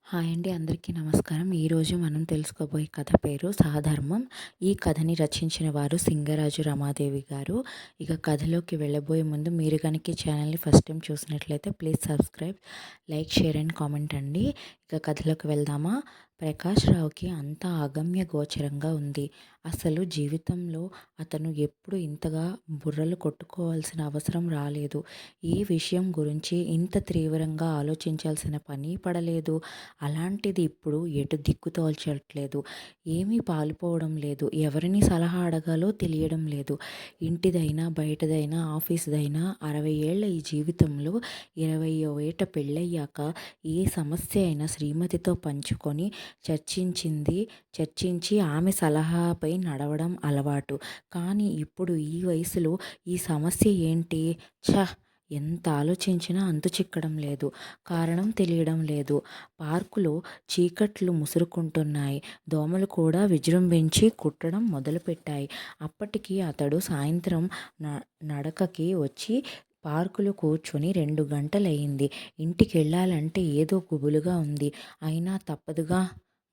Hi అండి, అందరికీ నమస్కారం. ఈరోజు మనం తెలుసుకోబోయే కథ పేరు సహధర్మం. ఈ కథని రచించిన వారు సింగరాజు రమాదేవి గారు. ఇక కథలోకి వెళ్ళబోయే ముందు మీరు కనుక ఈ ఛానల్ని ఫస్ట్ టైం చూసినట్లయితే please subscribe, like, share and comment అండి. ఇక కథలోకి వెళ్దామా? ప్రకాష్ రావుకి అంతా అగమ్య గోచరంగా ఉంది. అసలు జీవితంలో అతను ఎప్పుడు ఇంతగా బుర్రలు కొట్టుకోవాల్సిన అవసరం రాలేదు. ఏ విషయం గురించి ఇంత తీవ్రంగా ఆలోచించాల్సిన పని పడలేదు. అలాంటిది ఇప్పుడు ఎటు దిక్కు తోచట్లేదు. ఏమీ పాలుపోవడం లేదు. ఎవరిని సలహా అడగాలో తెలియడం లేదు. ఇంటిదైనా బయటదైనా ఆఫీసుదైనా 60 ఏళ్ల ఈ జీవితంలో 20వ ఏట పెళ్ళయ్యాక ఏ సమస్య అయినా శ్రీమతితో పంచుకొని చర్చించి ఆమె సలహాపై నడవడం అలవాటు. కానీ ఇప్పుడు ఈ వయసులో ఈ సమస్య ఏంటి? ఎంత ఆలోచించినా అంతు చిక్కడం లేదు. కారణం తెలియడం లేదు. పార్కులో చీకట్లు ముసురుకుంటున్నాయి. దోమలు కూడా విజృంభించి కుట్టడం మొదలుపెట్టాయి. అప్పటికి అతడు సాయంత్రం నడకకి వచ్చి పార్కులో కూర్చొని 2 గంటలయ్యింది. ఇంటికెళ్ళాలంటే ఏదో గుబులుగా ఉంది. అయినా తప్పదుగా.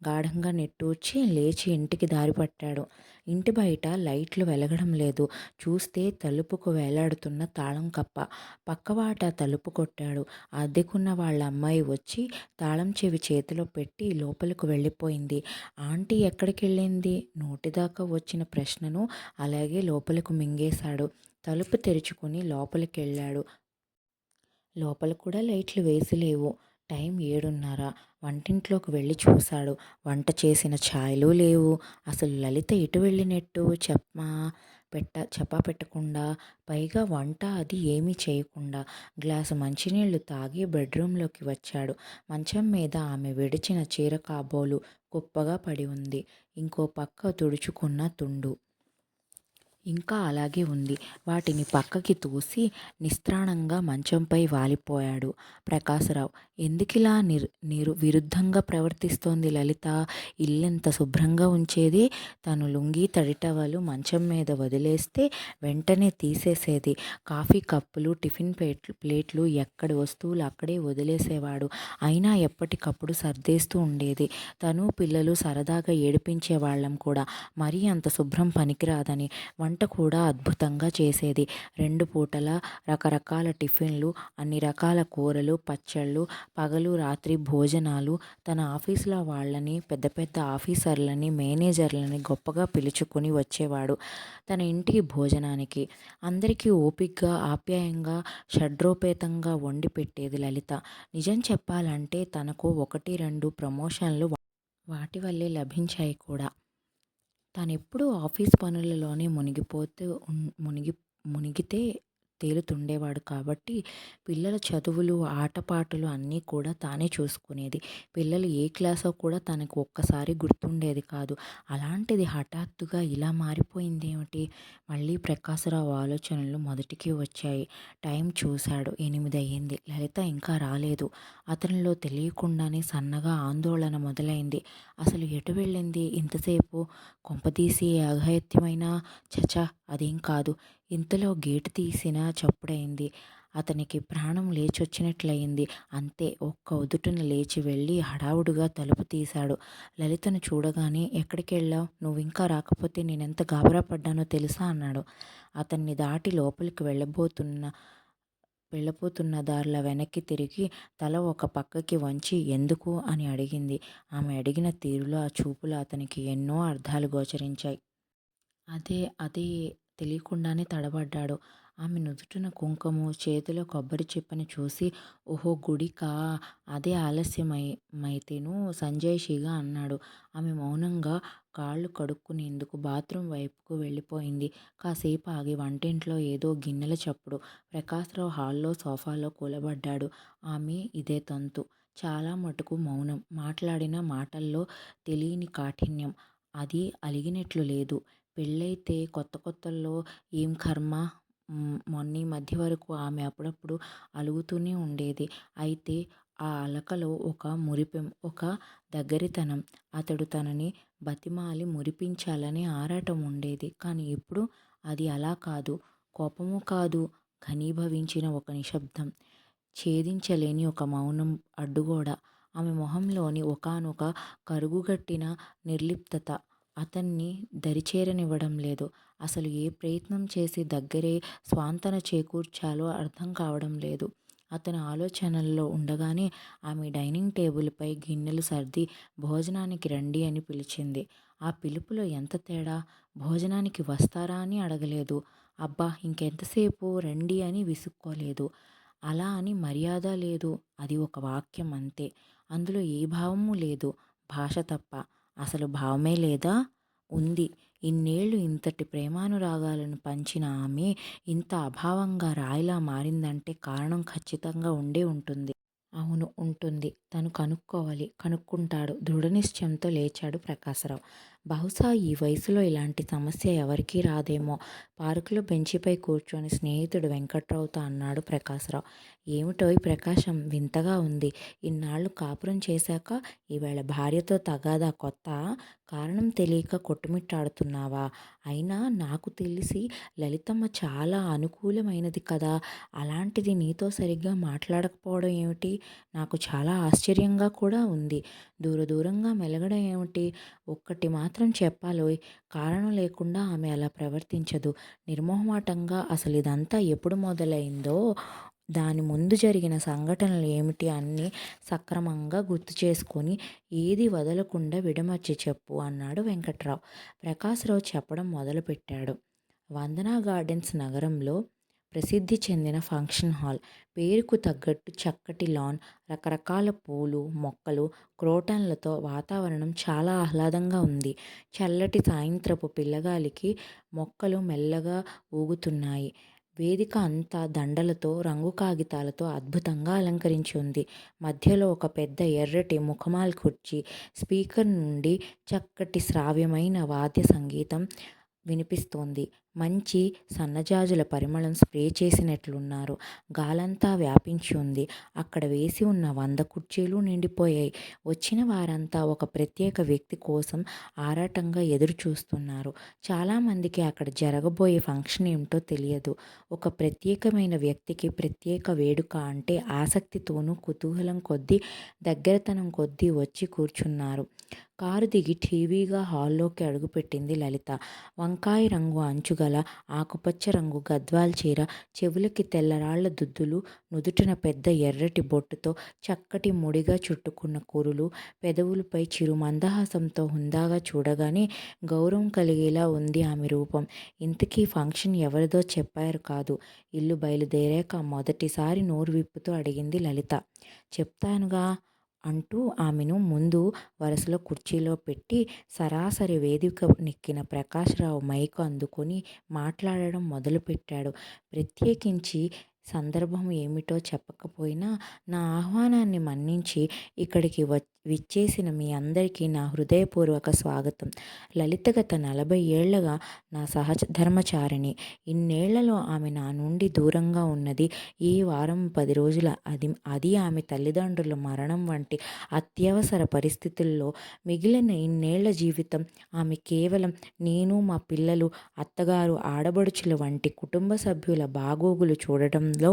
గాఢంగా నిట్టూర్చి లేచి ఇంటికి దారి పట్టాడు. ఇంటి బయట లైట్లు వెలగడం లేదు. చూస్తే తలుపుకు వేలాడుతున్న తాళం కప్ప. పక్కవాట తలుపు కొట్టాడు. అద్దెకున్న వాళ్ళ అమ్మాయి వచ్చి తాళం చెవి చేతిలో పెట్టి లోపలికి వెళ్ళిపోయింది. ఆంటీ ఎక్కడికెళ్ళింది? నోటిదాకా వచ్చిన ప్రశ్నను అలాగే లోపలకు మింగేశాడు. తలుపు తెరుచుకుని లోపలికెళ్ళాడు. లోపల కూడా లైట్లు వేసి లేవు. టైం 7:30. వంటింట్లోకి వెళ్ళి చూశాడు. వంట చేసిన ఛాయలు లేవు. అసలు లలిత ఎటు వెళ్ళినట్టు? చెప్పా పెట్టకుండా, పైగా వంట అది ఏమీ చేయకుండా. గ్లాసు మంచినీళ్లు తాగి బెడ్రూంలోకి వచ్చాడు. మంచం మీద ఆమె విడిచిన చీర కాబోలు కుప్పగా పడి ఉంది. ఇంకో పక్క తుడుచుకున్న తుండు ఇంకా అలాగే ఉంది. వాటిని పక్కకి తోసి నిస్త్రాణంగా మంచంపై వాలిపోయాడు. ప్రకాశరావు, ఎందుకిలా విరుద్ధంగా ప్రవర్తిస్తోంది లలిత? ఇల్లెంత శుభ్రంగా ఉంచేది. తను లుంగీ తడిటవలు మంచం మీద వదిలేస్తే వెంటనే తీసేసేది. కాఫీ కప్పులు, టిఫిన్ ప్లేట్లు ఎక్కడి వస్తువులు అక్కడే వదిలేసేవాడు. అయినా ఎప్పటికప్పుడు సర్దేస్తూ ఉండేది. తను పిల్లలు సరదాగా ఏడిపించేవాళ్ళం కూడా. మరీ అంత శుభ్రం పనికిరాదని. వంట కూడా అద్భుతంగా చేసేది. 2 పూటల రకరకాల టిఫిన్లు, అన్ని రకాల కూరలు, పచ్చళ్ళు, పగలు రాత్రి భోజనాలు. తన ఆఫీసులో వాళ్ళని, పెద్ద పెద్ద ఆఫీసర్లని, మేనేజర్లని గొప్పగా పిలుచుకుని వచ్చేవాడు తన ఇంటికి భోజనానికి. అందరికీ ఓపిగ్గా ఆప్యాయంగా షడ్రోపేతంగా వండి పెట్టేది లలిత. నిజం చెప్పాలంటే తనకు 1-2 ప్రమోషన్లు వాటి వల్లే లభించాయి కూడా. తానెప్పుడూ ఆఫీస్ పనులలోనే మునిగితే తేలుతుండేవాడు కాబట్టి పిల్లల చదువులు, ఆటపాటలు అన్నీ కూడా తానే చూసుకునేది. పిల్లలు ఏ క్లాసో కూడా తనకు ఒక్కసారి గుర్తుండేది కాదు. అలాంటిది హఠాత్తుగా ఇలా మారిపోయిందేమిటి? మళ్ళీ ప్రకాశరావు ఆలోచనలు మొదటికి వచ్చాయి. టైం చూశాడు. 8 అయ్యింది. లలిత ఇంకా రాలేదు. అతనిలో తెలియకుండానే సన్నగా ఆందోళన మొదలైంది. అసలు ఎటు వెళ్ళింది ఇంతసేపు? కొంపతీసి అఘాయిత్యమైనా? చచా, అదేం కాదు. ఇంతలో గేటు తీసిన చప్పుడైంది. అతనికి ప్రాణం లేచొచ్చినట్లయింది. అంతే, ఒక్క ఉదుటున లేచి వెళ్ళి హడావుడిగా తలుపు తీశాడు. లలితను చూడగానే, ఎక్కడికెళ్ళావు? నువ్వింకా రాకపోతే నేనెంత గాబరా పడ్డానో తెలుసా? అన్నాడు. అతన్ని దాటి లోపలికి వెళ్ళబోతున్న దారిలో వెనక్కి తిరిగి తల ఒక పక్కకి వంచి ఎందుకు అని అడిగింది. ఆమె అడిగిన తీరులో, ఆ చూపులో అతనికి ఎన్నో అర్థాలు గోచరించాయి. అదే తెలియకుండానే తడబడ్డాడు. ఆమె నుదుటిన కుంకుమ, చేతిలో కొబ్బరి చిప్పని చూసి, ఓహో గుడికా? అదే ఆలస్యమైతేను సంజాయిషీగా అన్నాడు. ఆమె మౌనంగా కాళ్ళు కడుక్కునేందుకు బాత్రూం వైపుకు వెళ్ళిపోయింది. కాసేపు ఆగి వంటింట్లో ఏదో గిన్నెల చప్పుడు. ప్రకాశరావు హాల్లో సోఫాలో కూలబడ్డాడు. ఆమె ఇదే తంతు. చాలా మటుకు మౌనం. మాట్లాడిన మాటల్లో తెలియని కాఠిన్యం. అది అలిగినట్లు లేదు. పెళ్ళైతే కొత్తల్లో ఏం కర్మ. మొన్నీ మధ్య వరకు ఆమె అప్పుడప్పుడు అలుగుతూనే ఉండేది. అయితే ఆ అలకలో ఒక మురిపెం, ఒక దగ్గరితనం. అతడు తనని బతిమాలి మురిపించాలనే ఆరాటం ఉండేది. కానీ ఇప్పుడు అది అలా కాదు. కోపమూ కాదు, ఘనీభవించిన ఒక నిశ్శబ్దం, ఛేదించలేని ఒక మౌనం, అడ్డుగోడ. ఆమె మొహంలోని ఒకానొక కరుగుగట్టిన నిర్లిప్తత అతన్ని దరిచేరనివ్వడం లేదు. అసలు ఏ ప్రయత్నం చేసి దగ్గరే స్వాంతన చేకూర్చాలో అర్థం కావడం లేదు. అతను ఆలోచనల్లో ఉండగానే ఆమె డైనింగ్ టేబుల్పై గిన్నెలు సర్ది భోజనానికి రండి అని పిలిచింది. ఆ పిలుపులో ఎంత తేడా! భోజనానికి వస్తారా అని అడగలేదు. అబ్బా ఇంకెంతసేపు రండి అని విసుక్కోలేదు. అలా అని మర్యాద లేదు. అది ఒక వాక్యం అంతే. అందులో ఏ భావమూ లేదు. భాష తప్ప. అసలు భావమే లేదా? ఉంది. ఇన్నేళ్ళు ఇంతటి ప్రేమానురాగాలను పంచిన ఆమె ఇంత అభావంగా రాయిలా మారిందంటే కారణం ఖచ్చితంగా ఉండే ఉంటుంది. అవును ఉంటుంది. తను కనుక్కోవాలి. కనుక్కుంటాడు దృఢనిశ్చయంతో లేచాడు ప్రకాశరావు. బహుశా ఈ వయసులో ఇలాంటి సమస్య ఎవరికీ రాదేమో పార్కులో బెంచిపై కూర్చొని స్నేహితుడు వెంకట్రావుతో అన్నాడు ప్రకాశరావు. ఏమిటోయ్ ప్రకాశం వింతగా ఉంది. ఇన్నాళ్ళు కాపురం చేశాక ఈవేళ భార్యతో తగాదా కొత్తా? కారణం తెలియక కొట్టుమిట్టాడుతున్నావా? అయినా నాకు తెలిసి లలితమ్మ చాలా అనుకూలమైనది కదా. అలాంటిది నీతో సరిగ్గా మాట్లాడకపోవడం ఏమిటి? నాకు చాలా ఆశ్చర్యంగా కూడా ఉంది. దూరంగా మెలగడం ఏమిటి? ఒక్కటి మాత్రం చెప్పాలోయ్, కారణం లేకుండా ఆమె అలా ప్రవర్తించదు. నిర్మొహమాటంగా అసలు ఇదంతా ఎప్పుడు మొదలైందో, దాని ముందు జరిగిన సంఘటనలు ఏమిటి అన్నీ సక్రమంగా గుర్తు చేసుకొని ఏది వదలకుండా విడమర్చి చెప్పు అన్నాడు వెంకట్రావు. ప్రకాశరావు చెప్పడం మొదలుపెట్టాడు. వందనా గార్డెన్స్ నగరంలో ప్రసిద్ధి చెందిన ఫంక్షన్ హాల్. పేరుకు తగ్గట్టు చక్కటి లాన్, రకరకాల పూలు, మొక్కలు, క్రోటన్లతో వాతావరణం చాలా ఆహ్లాదంగా ఉంది. చల్లటి సాయంత్రపు పిల్లగాలికి మొక్కలు మెల్లగా ఊగుతున్నాయి. వేదిక అంతా దండలతో, రంగు కాగితాలతో అద్భుతంగా అలంకరించి ఉంది. మధ్యలో ఒక పెద్ద ఎర్రటి ముఖమాల్ కుర్చీ, స్పీకర్ నుండి చక్కటి శ్రావ్యమైన వాద్య సంగీతం వినిపిస్తోంది. మంచి సన్నజాజుల పరిమళం స్ప్రే చేసినట్లున్నారు. గాలంతా వ్యాపించి ఉంది. అక్కడ వేసి ఉన్న 100 కుర్చీలు నిండిపోయాయి. వచ్చిన వారంతా ఒక ప్రత్యేక వ్యక్తి కోసం ఆరాటంగా ఎదురు చూస్తున్నారు. చాలామందికి అక్కడ జరగబోయే ఫంక్షన్ ఏమిటో తెలియదు. ఒక ప్రత్యేకమైన వ్యక్తికి ప్రత్యేక వేడుక అంటే ఆసక్తితోనూ కుతూహలం కొద్దీ, దగ్గరతనం కొద్దీ వచ్చి కూర్చున్నారు. కారు దిగి ఠీవీగా హాల్లోకి అడుగుపెట్టింది లలిత. వంకాయ రంగు అంచుగల ఆకుపచ్చ రంగు గద్వాల్ చీర, చెవులకి తెల్లరాళ్ల దుద్దులు, నుదుటిన పెద్ద ఎర్రటి బొట్టుతో చక్కటి ముడిగా చుట్టుకున్న కురులు, పెదవులపై చిరు మందహాసంతో హుందాగా చూడగానే గౌరవం కలిగేలా ఉంది ఆమె రూపం. ఇంతకీ ఫంక్షన్ ఎవరిదో చెప్పారు కాదు. ఇల్లు బయలుదేరాక మొదటిసారి నోరు విప్పుతూ అడిగింది లలిత. చెప్తానుగా అంటూ ఆమెను ముందు వరుసలో కుర్చీలో పెట్టి సరాసరి వేదిక నెక్కిన ప్రకాశరావు మైకు అందుకొని మాట్లాడడం మొదలుపెట్టాడు. ప్రత్యేకించి సందర్భం ఏమిటో చెప్పకపోయినా నా ఆహ్వానాన్ని మన్నించి ఇక్కడికి విచ్చేసిన మీ అందరికీ నా హృదయపూర్వక స్వాగతం. లలిత గత 40 ఏళ్లగా నా సహధర్మచారిణి. ఇన్నేళ్లలో ఆమె నా నుండి దూరంగా ఉన్నది ఈ వారం 10 రోజుల అది ఆమె తల్లిదండ్రుల మరణం వంటి అత్యవసర పరిస్థితుల్లో. మిగిలిన ఇన్నేళ్ల జీవితం ఆమె కేవలం నేను, మా పిల్లలు, అత్తగారు, ఆడబడుచుల వంటి కుటుంబ సభ్యుల బాగోగులు చూడటంలో,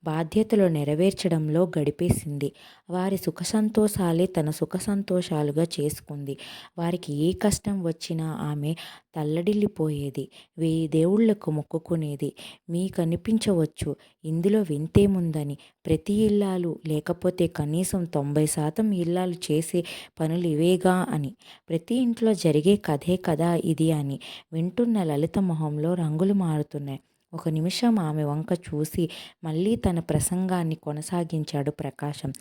బాధ్యతలు నెరవేర్చడంలో గడిపేసింది. వారి సుఖసంతోషాలే తన సుఖసంతోషాలుగా చేసుకుంది. వారికి ఏ కష్టం వచ్చినా ఆమె తల్లడిల్లిపోయేది. 1000 దేవుళ్లకు మొక్కుకునేది. మీకనిపించవచ్చు ఇందులో వింతేముందని. ప్రతి ఇల్లాలు, లేకపోతే కనీసం 90% ఇల్లాలు చేసే పనులు ఇవేగా అని. ప్రతి ఇంట్లో జరిగే కథే కదా ఇది అని. వింటున్న లలిత మొహంలో రంగులు మారుతున్నాయి. ఒక నిమిషం ఆమె వంక చూసి మళ్ళీ తన ప్రసంగాన్ని కొనసాగించాడు ప్రకాశం.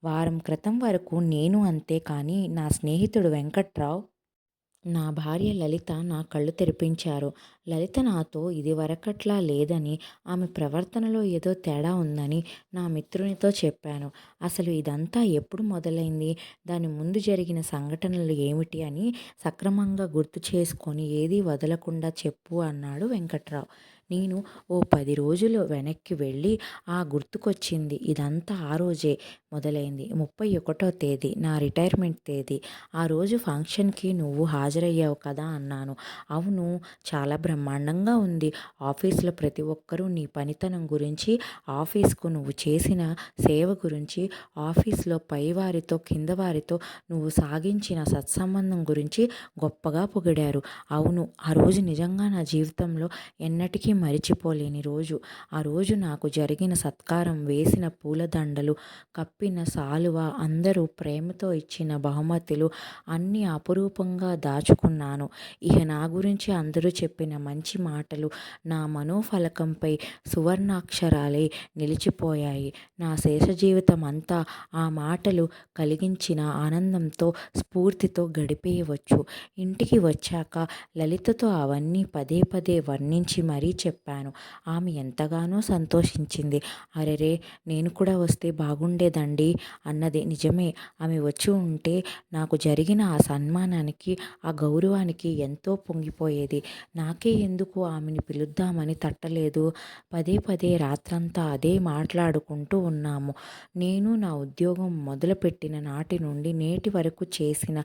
వారం క్రితం వరకు నేను అంతే, కానీ నా స్నేహితుడు వెంకట్రావు, నా భార్య లలిత నా కళ్ళు తెరిపించారు. లలిత నాతో ఇదివరకట్లా లేదని, ఆమె ప్రవర్తనలో ఏదో తేడా ఉందని నా మిత్రునితో చెప్పాను. అసలు ఇదంతా ఎప్పుడు మొదలైంది, దాని ముందు జరిగిన సంఘటనలు ఏమిటి అని సక్రమంగా గుర్తు చేసుకొని ఏదీ వదలకుండా చెప్పు అన్నాడు వెంకట్రావు. నేను ఓ 10 రోజులు వెనక్కి వెళ్ళి గుర్తుకొచ్చింది. ఇదంతా ఆ రోజే మొదలైంది. 31వ తేదీ నా రిటైర్మెంట్ తేదీ. ఆ రోజు ఫంక్షన్‌కి నువ్వు హాజరయ్యావు కదా అన్నాను. అవును, చాలా బ్రహ్మాండంగా ఉంది. ఆఫీస్‌లో ప్రతి ఒక్కరూ నీ పనితనం గురించి, ఆఫీస్‌కు నువ్వు చేసిన సేవ గురించి, ఆఫీస్‌లో పైవారితో కింద వారితో నువ్వు సాగించిన సత్సంబంధం గురించి గొప్పగా పొగిడారు. అవును, ఆ రోజు నిజంగా నా జీవితంలో ఎన్నటికీ మరిచిపోలేని రోజు. ఆ రోజు నాకు జరిగిన సత్కారం, వేసిన పూలదండలు, కప్పిన శాలువ, అందరూ ప్రేమతో ఇచ్చిన బహుమతులు అన్నీ అపురూపంగా దాచుకున్నాను. ఇక నా గురించి అందరూ చెప్పిన మంచి మాటలు నా మనోఫలకంపై సువర్ణాక్షరాలై నిలిచిపోయాయి. నా శేష జీవితం అంతా ఆ మాటలు కలిగించిన ఆనందంతో, స్ఫూర్తితో గడిపేయవచ్చు. ఇంటికి వచ్చాక లలితతో అవన్నీ పదే పదే వర్ణించి మరీ చెప్పాను. ఆమె ఎంతగానో సంతోషించింది. అరెరే, నేను కూడా వస్తే బాగుండేదండి అన్నది. నిజమే, ఆమె వచ్చి ఉంటే నాకు జరిగిన ఆ సన్మానానికి, ఆ గౌరవానికి ఎంతో పొంగిపోయేది. నాకే ఎందుకు ఆమెని పిలుద్దామని తట్టలేదు. పదే పదే రాత్రంతా అదే మాట్లాడుకుంటూ ఉన్నాము. నేను నా ఉద్యోగం మొదలుపెట్టిన నాటి నుండి నేటి వరకు చేసిన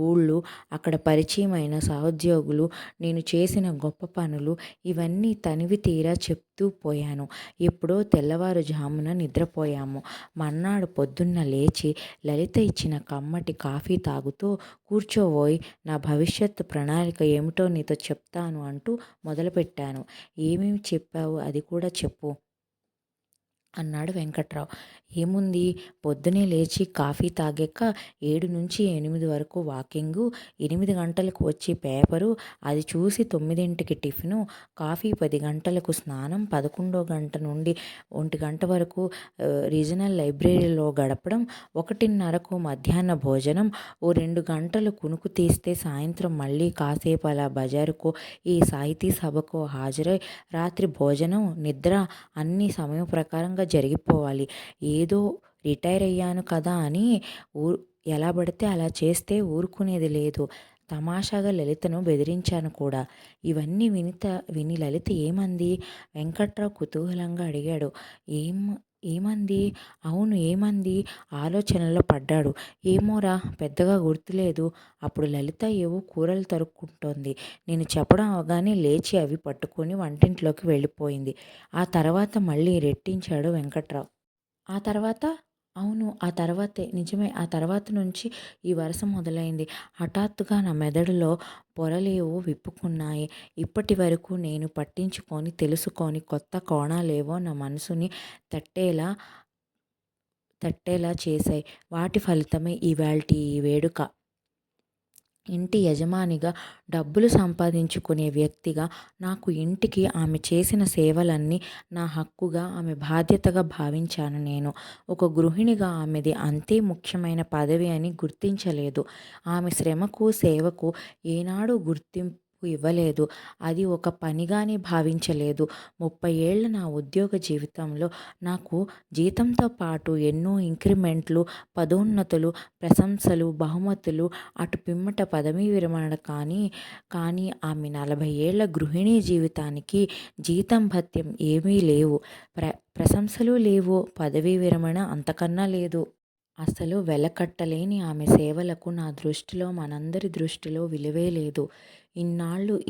ఊళ్ళు, అక్కడ పరిచయమైన సహోద్యోగులు, నేను చేసిన గొప్ప పనులు, ఇవన్నీ తనివి తీరా చెప్తూ పోయాను. ఎప్పుడో తెల్లవారుజామున నిద్రపోయాము. మర్నాడు పొద్దున్న లేచి లలిత ఇచ్చిన కమ్మటి కాఫీ తాగుతూ, కూర్చోవోయ్, నా భవిష్యత్తు ప్రణాళిక ఏమిటో నీతో చెప్తాను అంటూ మొదలుపెట్టాను. ఏమేమి చెప్పావు అది కూడా చెప్పు అన్నాడు వెంకట్రావు. ఏముంది, పొద్దునే లేచి కాఫీ తాగాక 7 నుంచి 8 వరకు వాకింగు, 8 గంటలకు వచ్చి పేపరు, అది చూసి 9కి టిఫిను, కాఫీ, 10 గంటలకు స్నానం, 11 గంట నుండి 1 గంట వరకు రీజనల్ లైబ్రరీలో గడపడం, 1:30కు మధ్యాహ్న భోజనం, ఓ 2 గంటలు కునుకు తీస్తే సాయంత్రం మళ్ళీ కాసేపు అలా బజారుకో, ఈ సాహితీ సభకో హాజరై రాత్రి భోజనం, నిద్ర అన్నీ సమయం ప్రకారంగా జరిగిపోవాలి. ఏదో రిటైర్ అయ్యాను కదా అని ఎలా పడితే అలా చేస్తే ఊరుకునేది లేదు. తమాషాగా లలితను బెదిరించాను కూడా. ఇవన్నీ విని లలిత ఏమంది? వెంకట్రావు కుతూహలంగా అడిగాడు. ఏమంది? అవును, ఏమంది? ఆలోచనలో పడ్డాడు. ఏమోరా, పెద్దగా గుర్తులేదు. అప్పుడు లలిత ఏవో కూరలు తరుక్కుంటోంది. నేను చెప్పడం అవగానే లేచి అవి పట్టుకొని వంటింట్లోకి వెళ్ళిపోయింది. ఆ తర్వాత మళ్ళీ రెట్టించాడు వెంకట్రావు. ఆ తర్వాత? అవును, ఆ తర్వాతే. నిజమే, ఆ తర్వాత నుంచి ఈ వరుస మొదలైంది. హఠాత్తుగా నా మెదడులో పొరలేవో విప్పుకున్నాయి. ఇప్పటి వరకు నేను పట్టించుకొని, తెలుసుకొని కొత్త కోణాలేవో నా మనసుని తట్టేలా చేశాయి. వాటి ఫలితమే ఇవాల్టి ఈ వేడుక. ఇంటి యజమానిగా, డబ్బులు సంపాదించుకునే వ్యక్తిగా నాకు ఇంటికి ఆమె చేసిన సేవలన్నీ నా హక్కుగా, ఆమె బాధ్యతగా భావించాను నేను. ఒక గృహిణిగా ఆమెది అంతే ముఖ్యమైన పదవి అని గుర్తించలేదు. ఆమె శ్రమకు, సేవకు ఏనాడూ గుర్తింపు ఇవ్వలేదు. అది ఒక పనిగానే భావించలేదు. 30 ఏళ్ల నా ఉద్యోగ జీవితంలో నాకు జీతంతో పాటు ఎన్నో ఇంక్రిమెంట్లు, పదోన్నతులు, ప్రశంసలు, బహుమతులు, అటు పిమ్మట పదవీ విరమణ కానీ ఆమె 40 ఏళ్ల గృహిణీ జీవితానికి జీతం భత్యం ఏమీ లేవు. ప్రశంసలు లేవు. పదవీ విరమణ అంతకన్నా లేదు. అసలు వెలకట్టలేని ఆమె సేవలకు నా దృష్టిలో, మనందరి దృష్టిలో విలువే లేదు.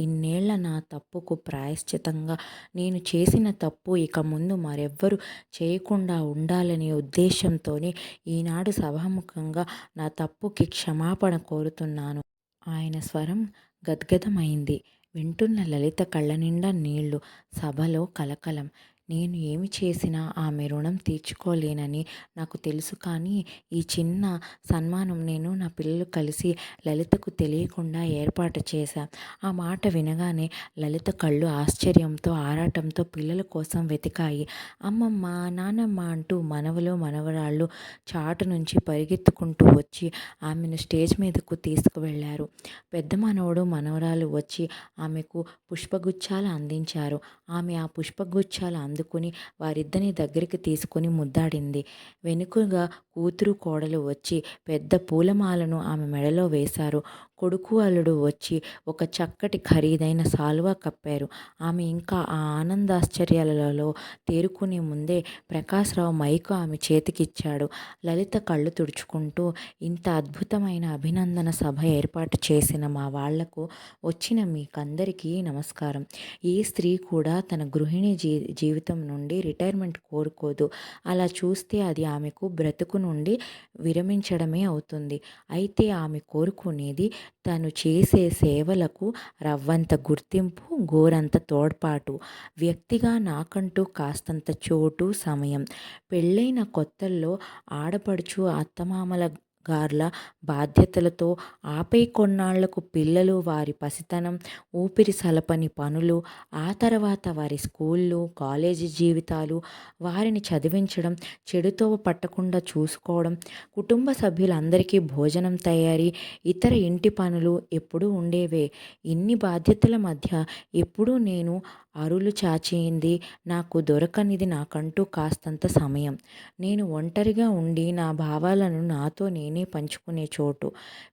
ఇన్నేళ్ల నా తప్పుకు ప్రాయశ్చితంగా, నేను చేసిన తప్పు ఇక ముందు మరెవ్వరూ చేయకుండా ఉండాలనే ఉద్దేశంతోనే ఈనాడు సభాముఖంగా నా తప్పుకి క్షమాపణ కోరుతున్నాను. ఆయన స్వరం గద్గదమైంది. వింటున్న లలిత కళ్ళనిండా నీళ్లు. సభలో కలకలం. నేను ఏమి చేసినా ఆమె రుణం తీర్చుకోలేనని నాకు తెలుసు. కానీ ఈ చిన్న సన్మానం నేను, నా పిల్లలు కలిసి లలితకు తెలియకుండా ఏర్పాటు చేశాం. ఆ మాట వినగానే లలిత కళ్ళు ఆశ్చర్యంతో, ఆరాటంతో పిల్లల కోసం వెతికాయి. అమ్మమ్మ, నానమ్మ అంటూ మనవలు, మనవరాళ్ళు చాటు నుంచి పరిగెత్తుకుంటూ వచ్చి ఆమెను స్టేజ్ మీదకు తీసుకువెళ్లారు. పెద్ద మనవడు, మనవరాలు వచ్చి ఆమెకు పుష్పగుచ్చాలు అందించారు. ఆమె ఆ పుష్పగుచ్చాలు అందుకుని వారిద్దరిని దగ్గరికి తీసుకుని ముద్దాడింది. వెనుకగా కూతురు, కోడలు వచ్చి పెద్ద పూలమాలను ఆమె మెడలో వేశారు. కొడుకు అల్లుడు వచ్చి ఒక చక్కటి ఖరీదైన శాలువా కప్పారు. ఆమె ఇంకా ఆ ఆనందాశ్చర్యాలలో తేరుకునే ముందే ప్రకాశ్‌రావు మైకు ఆమె చేతికిచ్చాడు. లలిత కళ్ళు తుడుచుకుంటూ, ఇంత అద్భుతమైన అభినందన సభ ఏర్పాటు చేసిన మా వాళ్లకు వచ్చిన మీకందరికీ నమస్కారం. ఏ స్త్రీ కూడా తన గృహిణి జీవితం నుండి రిటైర్మెంట్ కోరుకోదు. అలా చూస్తే అది ఆమెకు బ్రతుకు నుండి విరమించడమే అవుతుంది. అయితే ఆమె కోరుకునేది తను చేసే సేవలకు రవ్వంత గుర్తింపు, గోరంత తోడ్పాటు. వ్యక్తిగా నాకంటూ కాస్తంత చోటు, సమయం. పెళ్ళైన కొత్తల్లో ఆడపడుచు అత్తమామల గార్ల బాధ్యతలతో, ఆపై కొన్నాళ్లకు పిల్లలు, వారి పసితనం, ఊపిరి సలపని పనులు, ఆ తర్వాత వారి స్కూళ్ళు, కాలేజీ జీవితాలు, వారిని చదివించడం, చెడుతోవ పట్టకుండా చూసుకోవడం, కుటుంబ సభ్యులందరికీ భోజనం తయారీ, ఇతర ఇంటి పనులు ఎప్పుడూ ఉండేవే. ఇన్ని బాధ్యతల మధ్య ఎప్పుడూ నేను అరులు చాచింది, నాకు దొరకనిది నాకంటూ కాస్తంత సమయం. నేను ఒంటరిగా ఉండి నా భావాలను నాతో నేనే పంచుకునే చోటు.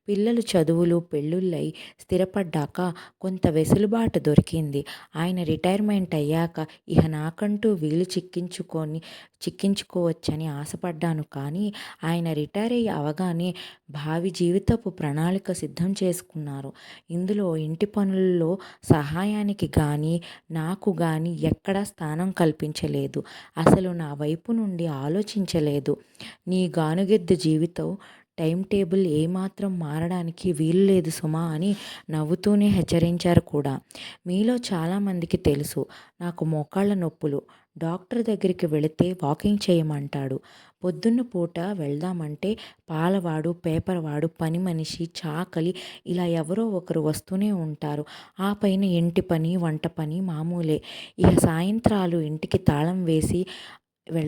పిల్లలు చదువులు, పెళ్ళిళ్ళై స్థిరపడ్డాక కొంత వెసులుబాటు దొరికింది. ఆయన రిటైర్మెంట్ అయ్యాక ఇహ నాకంటూ వీలు చిక్కించుకోవచ్చని ఆశపడ్డాను. కానీ ఆయన రిటైర్ అయ్యి అవగానే భావి జీవితపు ప్రణాళిక సిద్ధం చేసుకున్నారు. ఇందులో ఇంటి పనుల్లో సహాయానికి గానీ, నాకు గానీ ఎక్కడా స్థానం కల్పించలేదు. అసలు నా వైపు నుండి ఆలోచించలేదు. నీ గానుగెద్దు జీవితం టైం టేబుల్ ఏమాత్రం మారడానికి వీలులేదు సుమా అని నవ్వుతూనే హెచ్చరించారు కూడా. మీలో చాలామందికి తెలుసు, నాకు మోకాళ్ళ నొప్పులు. డాక్టర్ దగ్గరికి వెళితే వాకింగ్ చేయమంటాడు. పొద్దున్న పూట వెళ్దామంటే పాలవాడు, పేపర్వాడు, పని మనిషి, చాకలి ఇలా ఎవరో ఒకరు వస్తూనే ఉంటారు. ఆ పైన ఇంటి పని, వంట పని మామూలే. ఇక సాయంత్రాలు ఇంటికి తాళం వేసి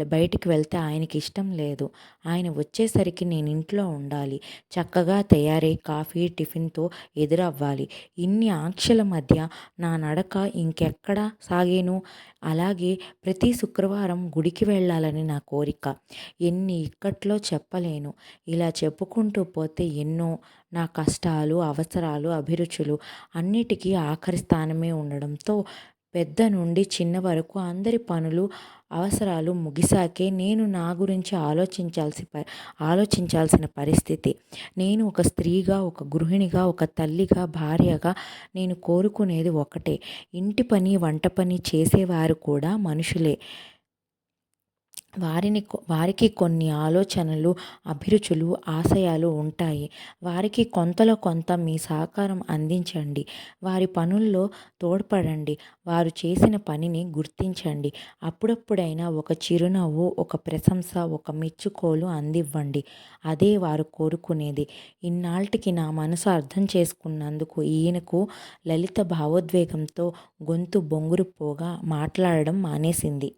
బయటికి వెళ్తే ఆయనకి ఇష్టం లేదు. ఆయన వచ్చేసరికి నేను ఇంట్లో ఉండాలి. చక్కగా తయారై కాఫీ, టిఫిన్తో ఎదురవ్వాలి. ఇన్ని ఆంక్షల మధ్య నా నడక ఇంకెక్కడ సాగేను? అలాగే ప్రతి శుక్రవారం గుడికి వెళ్ళాలని నా కోరిక. ఎన్ని ఇక్కట్లో చెప్పలేను. ఇలా చెప్పుకుంటూ పోతే ఎన్నో. నా కష్టాలు, అవసరాలు, అభిరుచులు అన్నిటికీ ఆఖరి స్థానమే ఉండడంతో పెద్ద నుండి చిన్న వరకు అందరి పనులు, అవసరాలు ముగిసాకే నేను నా గురించి ఆలోచించాల్సిన పరిస్థితి. నేను ఒక స్త్రీగా, ఒక గృహిణిగా, ఒక తల్లిగా, భార్యగా నేను కోరుకునేది ఒకటే. ఇంటి పని, వంట పని చేసేవారు కూడా మనుషులే. వారికి కొన్ని ఆలోచనలు, అభిరుచులు, ఆశయాలు ఉంటాయి. వారికి కొంతలో కొంత మీ సహకారం అందించండి. వారి పనుల్లో తోడ్పడండి. వారు చేసిన పనిని గుర్తించండి. అప్పుడప్పుడైనా ఒక చిరునవ్వు, ఒక ప్రశంస, ఒక మెచ్చుకోలు అందివ్వండి. అదే వారు కోరుకునేది. ఇన్నాళ్టికి నా మనసు అర్థం చేసుకున్నందుకు ఈయనకు లలిత భావోద్వేగంతో గొంతు బొంగురుపోగా మాట్లాడడం మానేసింది.